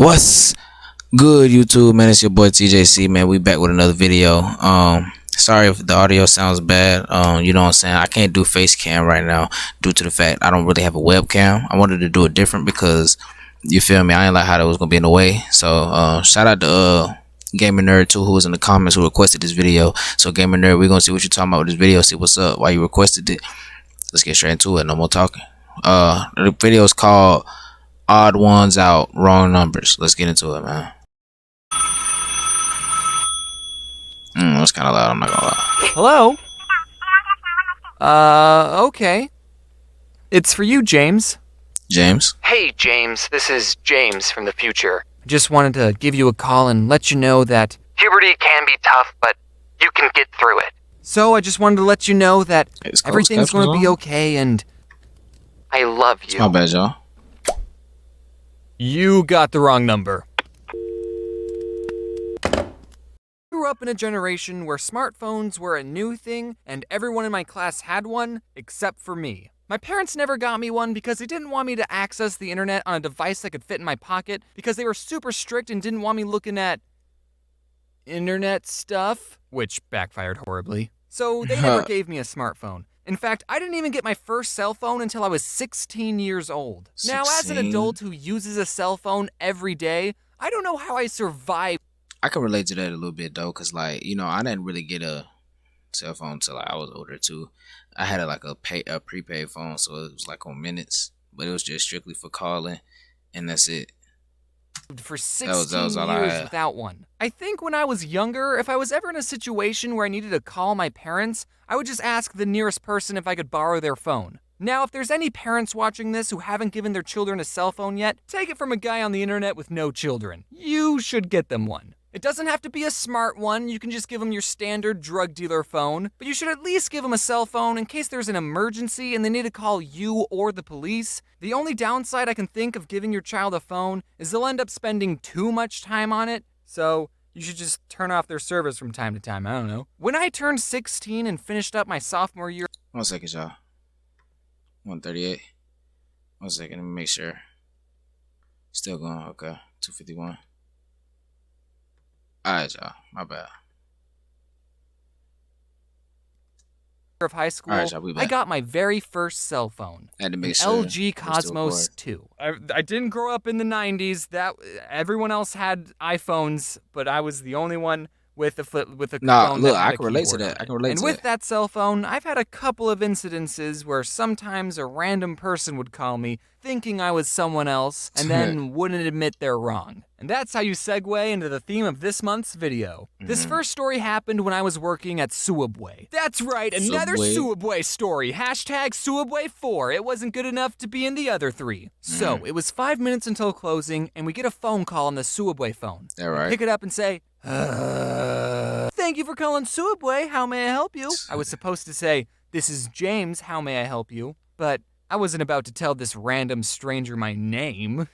What's good, YouTube, man? It's your boy TeejayyCee, man. We back with another video. Sorry if the audio sounds bad. You know what I'm saying? I can't do face cam right now due to the fact I don't really have a webcam. I wanted to do it different because you feel me? I ain't like how that was gonna be in the way. So shout out to Gamer Nerd too, who was in the comments who requested this video. So Gamer Nerd, we're gonna see what you're talking about with this video, see what's up, why you requested it. Let's get straight into it. No more talking. The video is called Odd Ones Out, Wrong Numbers. Let's get into it, man. That's kind of loud, I'm not gonna lie. Hello? Okay. It's for you, James. James? Hey, James. This is James from the future. Just wanted to give you a call and let you know that puberty can be tough, but you can get through it. So I just wanted to let you know that everything's going to be okay, and I love you. It's my bad, y'all. You got the wrong number. I grew up in a generation where smartphones were a new thing and everyone in my class had one except for me. My parents never got me one because they didn't want me to access the internet on a device that could fit in my pocket because they were super strict and didn't want me looking at internet stuff, which backfired horribly. So they never gave me a smartphone. In fact, I didn't even get my first cell phone until I was 16 years old. 16? Now, as an adult who uses a cell phone every day, I don't know how I survived. I can relate to that a little bit, though, because, like, you know, I didn't really get a cell phone until I was older, too. I had, a prepaid phone, so it was, like, on minutes. But it was just strictly for calling, and that's it. For 16 years without one. I think when I was younger, if I was ever in a situation where I needed to call my parents, I would just ask the nearest person if I could borrow their phone. Now, if there's any parents watching this who haven't given their children a cell phone yet, take it from a guy on the internet with no children. You should get them one. It doesn't have to be a smart one, you can just give them your standard drug dealer phone, but you should at least give them a cell phone in case there's an emergency and they need to call you or the police. The only downside I can think of giving your child a phone is they'll end up spending too much time on it, so you should just turn off their service from time to time, I don't know. When I turned 16 and finished up my sophomore year... 1 second, y'all. 138. 1 second, let me make sure. Still going, okay. 251. Alright, y'all. My bad. Of high school, All right, y'all, we back. I got my very first cell phone. I had to An make sure LG Cosmos 2. I didn't grow up in the 90s. Everyone else had iPhones, but I was the only one with a phone. Look, I can relate to that. And with that cell phone, I've had a couple of incidences where sometimes a random person would call me thinking I was someone else and then wouldn't admit they're wrong. And that's how you segue into the theme of this month's video. This first story happened when I was working at Subway. That's right, another Subway story. Hashtag Subway4. It wasn't good enough to be in the other three. So, it was 5 minutes until closing, and we get a phone call on the Subway phone. All right. Pick it up and say, thank you for calling Subway. How may I help you? I was supposed to say, this is James. How may I help you? But I wasn't about to tell this random stranger my name.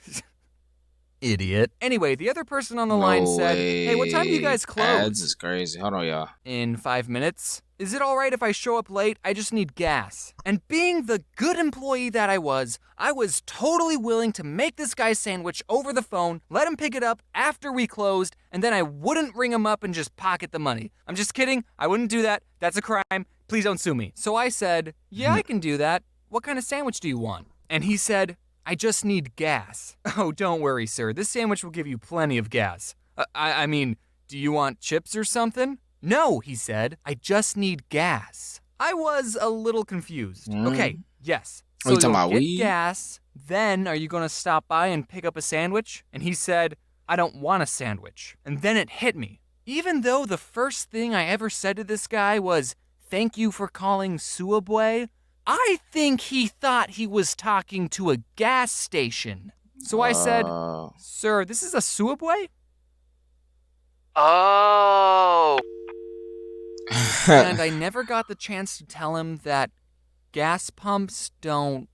Idiot. Anyway, the other person on the line said, hey, what time do you guys close? Ads is crazy. Hold on, y'all. In 5 minutes. Is it alright if I show up late? I just need gas. And being the good employee that I was totally willing to make this guy sandwich over the phone, let him pick it up after we closed, and then I wouldn't ring him up and just pocket the money. I'm just kidding. I wouldn't do that. That's a crime. Please don't sue me. So I said, yeah, I can do that. What kind of sandwich do you want? And he said, I just need gas. Oh, don't worry, sir. This sandwich will give you plenty of gas. I mean, do you want chips or something? No, he said. I just need gas. I was a little confused. Okay, yes. So you talking about get weed? gas, then are you going to stop by and pick up a sandwich? And he said, I don't want a sandwich. And then it hit me. Even though the first thing I ever said to this guy was, thank you for calling Subway, I think he thought he was talking to a gas station. So I said, sir, this is a Subway? Oh. And I never got the chance to tell him that gas pumps don't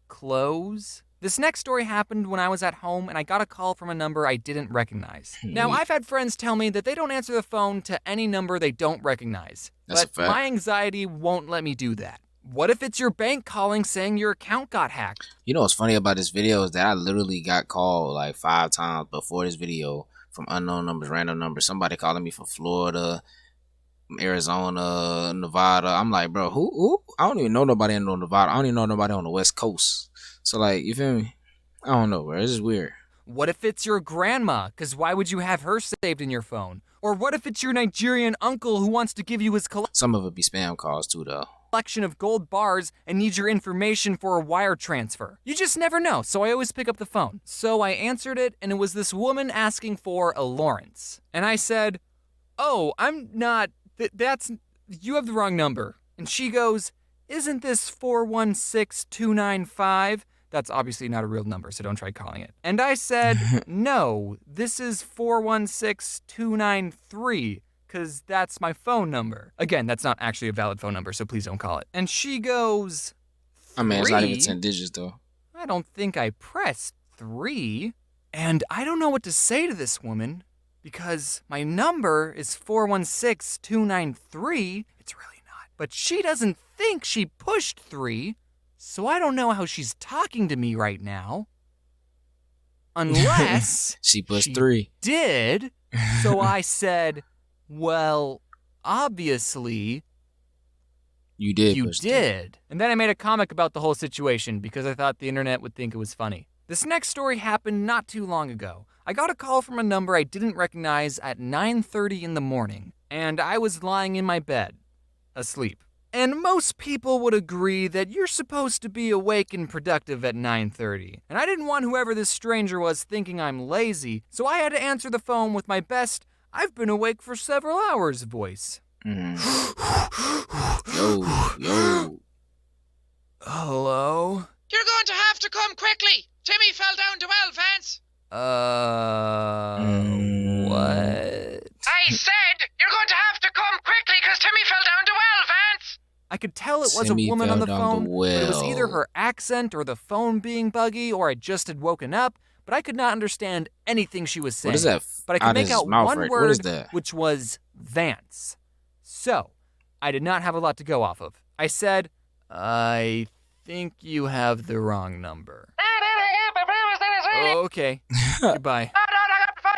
close. This next story happened when I was at home and I got a call from a number I didn't recognize. Now, I've had friends tell me that they don't answer the phone to any number they don't recognize. That's a but fact. my anxiety won't let me do that. What if it's your bank calling saying your account got hacked? You know what's funny about this video is that I literally got called like 5 times before this video from unknown numbers, random numbers. Somebody calling me from Florida, Arizona, Nevada. I'm like, bro, who? I don't even know nobody in Nevada. I don't even know nobody on the West Coast. So like, you feel me? I don't know, bro. It's just weird. What if it's your grandma? Because why would you have her saved in your phone? Or what if it's your Nigerian uncle who wants to give you his Some of it be spam calls too, though. Collection of gold bars and needs your information for a wire transfer? You just never know, so I always pick up the phone. So I answered it, and it was this woman asking for a Lawrence. And I said, oh, I'm not, you have the wrong number. And she goes, isn't this 416295? That's obviously not a real number, so don't try calling it. And I said, no, this is 416293, because that's my phone number. Again, that's not actually a valid phone number, so please don't call it. And she goes, 3? I mean, it's not even 10 digits, though. I don't think I pressed 3. And I don't know what to say to this woman, because my number is 416293. It's really not. But she doesn't think she pushed 3. So I don't know how she's talking to me right now. Unless she pushed 3. Did. So I said, well, obviously you did. And then I made a comic about the whole situation because I thought the internet would think it was funny. This next story happened not too long ago. I got a call from a number I didn't recognize at 9:30 in the morning, and I was lying in my bed, asleep. And most people would agree that you're supposed to be awake and productive at 9:30. And I didn't want whoever this stranger was thinking I'm lazy, so I had to answer the phone with my best, I've been awake for several hours voice. Yo. Hello? You're going to have to come quickly. Timmy fell down the well, Vance. What? I said you're going to have to come quickly because Timmy fell down the well, Vance. I could tell it was a Timmy woman on the fell down phone, the but it was well. either her accent or the phone being buggy or I just had woken up, but I could not understand anything she was saying. What is that? But I could make out one What word, is that? which was Vance. So, I did not have a lot to go off of. I said, I think you have the wrong number. Okay, goodbye. No,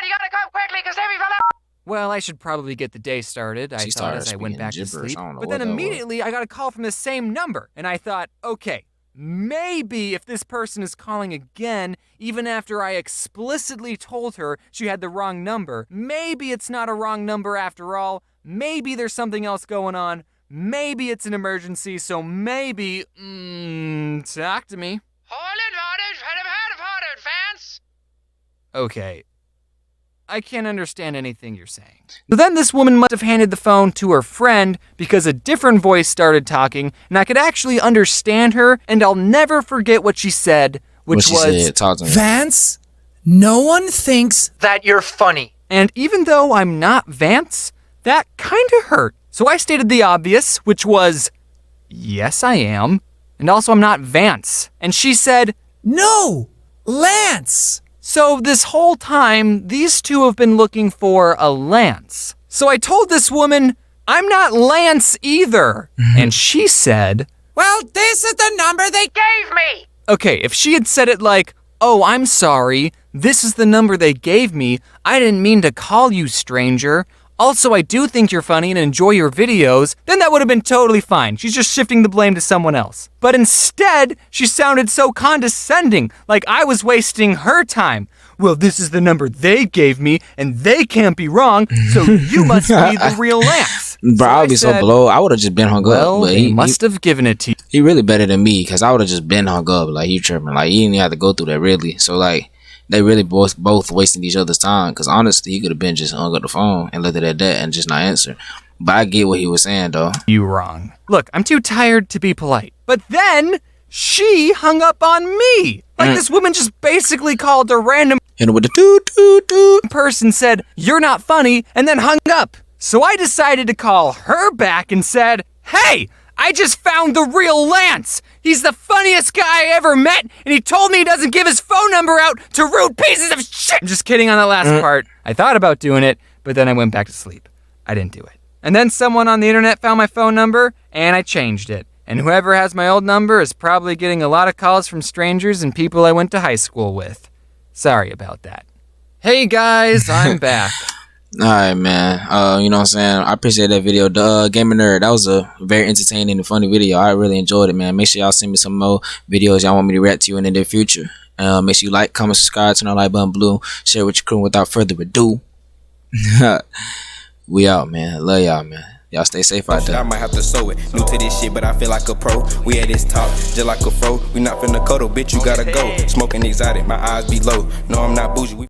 you gotta come quickly because Timmy fell down. Well, I should probably get the day started, I thought as I went back to sleep. But then immediately I got a call from the same number, and I thought, okay, maybe if this person is calling again, even after I explicitly told her she had the wrong number, maybe it's not a wrong number after all, maybe there's something else going on, maybe it's an emergency, so maybe, talk to me. Vance. Okay. I can't understand anything you're saying. So then this woman must have handed the phone to her friend because a different voice started talking and I could actually understand her and I'll never forget what she said, which was, Talk to me. Vance, no one thinks That you're funny. And even though I'm not Vance, that kind of hurt. So I stated the obvious, which was, yes, I am. And also I'm not Vance. And she said, no, Lance. so this whole time, these two have been looking for a Lance. So I told this woman, I'm not Lance either. And she said, Well, this is the number they Gave me. okay, if she had said it like, oh, I'm sorry, this is the number they gave me, I didn't mean to call you, stranger. Also, I do think you're funny and enjoy your videos, then that would have been totally fine. She's just shifting the blame to someone else. But instead, she sounded so condescending, like I was wasting her time. Well, this is the number they gave me, and they can't be wrong, so you must be the real Lance. Bro, I would be so blow. I would have just been hung Well, up. But they must have given it to you. he really better than me because I would have just been hung up. Like, he tripping. Like, he didn't even have to go through that, really. So, like, they really both wasting each other's time because, honestly, he could have been just hung up the phone and left it at that and just not answer. But I get what he was saying, though. You wrong. Look, I'm too tired to be polite. But then, she hung up on me. Like this woman just basically called a random And with the toot. person, said, you're not funny, and then hung up. So I decided to call her back and said, hey, I just found the real Lance. He's the funniest guy I ever met, and he told me he doesn't give his phone number out to rude pieces of shit. I'm just kidding on that last part. I thought about doing it, but then I went back to sleep. I didn't do it. And then someone on the internet found my phone number, and I changed it. And whoever has my old number is probably getting a lot of calls from strangers and people I went to high school with. Sorry about that. Hey guys, I'm back. Alright, man. You know what I'm saying? I appreciate that video. The Gamer Nerd, that was a very entertaining and funny video. I really enjoyed it, man. Make sure y'all send me some more videos y'all want me to react to in the near future. Make sure you like, comment, subscribe, turn on the like button blue, share with your crew. Without further ado, we out, man. Love y'all, man. Y'all stay safe out there. I might have to sew it. New to this shit, but I feel like a pro. We at this top, just like a fro. We not finna cuddle, bitch, you gotta go. Smoking exotic, my eyes be low. No, I'm not bougie.